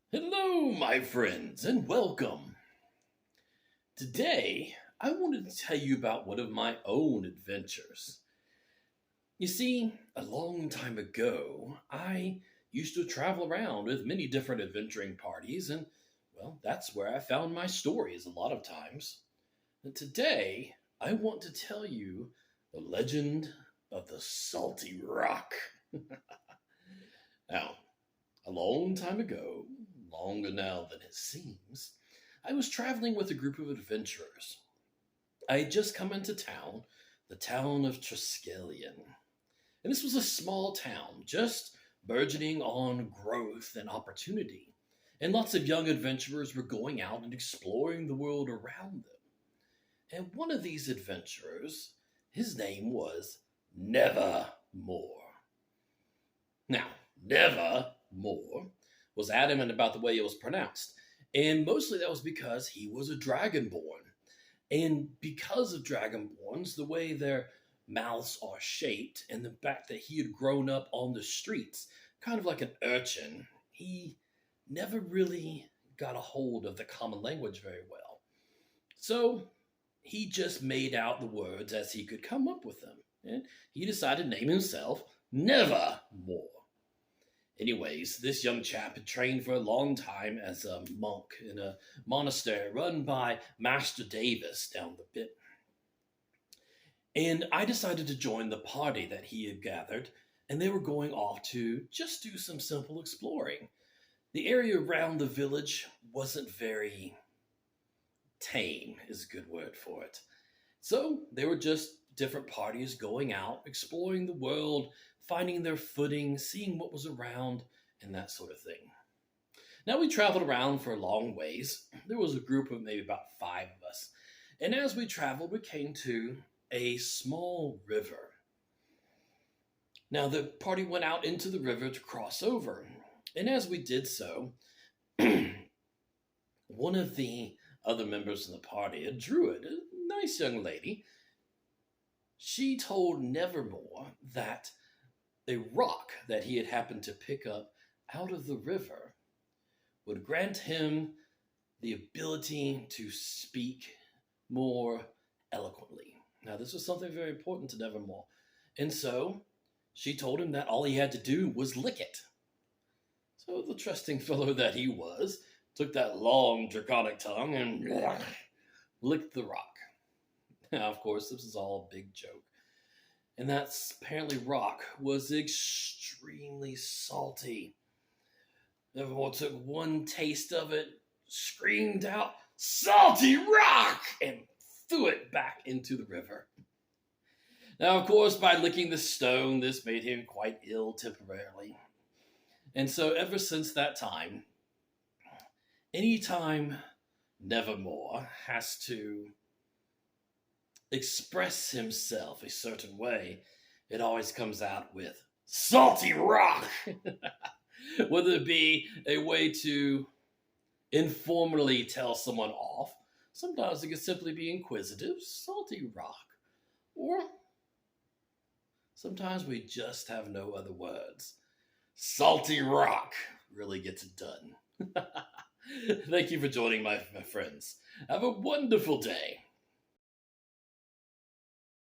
Hello, my friends, and welcome. Today, I wanted to tell you about one of my own adventures. You see, a long time ago, I used to travel around with many different adventuring parties, and, well, that's where I found my stories a lot of times. And today, I want to tell you the legend of the Salty Rock. Now, a long time ago, longer now than it seems, I was traveling with a group of adventurers. I had just come into town, the town of Triskelion. And this was a small town, just burgeoning on growth and opportunity. And lots of young adventurers were going out and exploring the world around them. And one of these adventurers, his name was Nevermore. Now, Nevermore was adamant about the way it was pronounced. And mostly that was because he was a dragonborn. And because of dragonborns, the way their mouths are shaped and the fact that he had grown up on the streets, kind of like an urchin, he never really got a hold of the common language very well. So he just made out the words as he could come up with them. And he decided to name himself Nevermore. Anyways, this young chap had trained for a long time as a monk in a monastery run by Master Davis down the bit. And I decided to join the party that he had gathered, and they were going off to just do some simple exploring. The area around the village wasn't very tame, is a good word for it. So they were just different parties going out, exploring the world, finding their footing, seeing what was around, and that sort of thing. Now we traveled around for a long ways. There was a group of maybe about five of us. And as we traveled, we came to a small river. Now the party went out into the river to cross over. And as we did so, one of the other members of the party, a druid, a nice young lady, she told Nevermore that a rock that he had happened to pick up out of the river would grant him the ability to speak more eloquently. Now, this was something very important to Nevermore. And so she told him that all he had to do was lick it. So the trusting fellow that he was took that long draconic tongue and licked the rock. Now, of course, this is all a big joke. And that apparently rock was extremely salty. Nevermore took one taste of it, screamed out, "Salty rock!" and threw it back into the river. Now, of course, by licking the stone, this made him quite ill temporarily. And so ever since that time, anytime Nevermore has to express himself a certain way, it always comes out with salty rock. Whether it be a way to informally tell someone off, sometimes it can simply be inquisitive, salty rock, or sometimes we just have no other words. Salty rock really gets it done. Thank you for joining my friends. Have a wonderful day.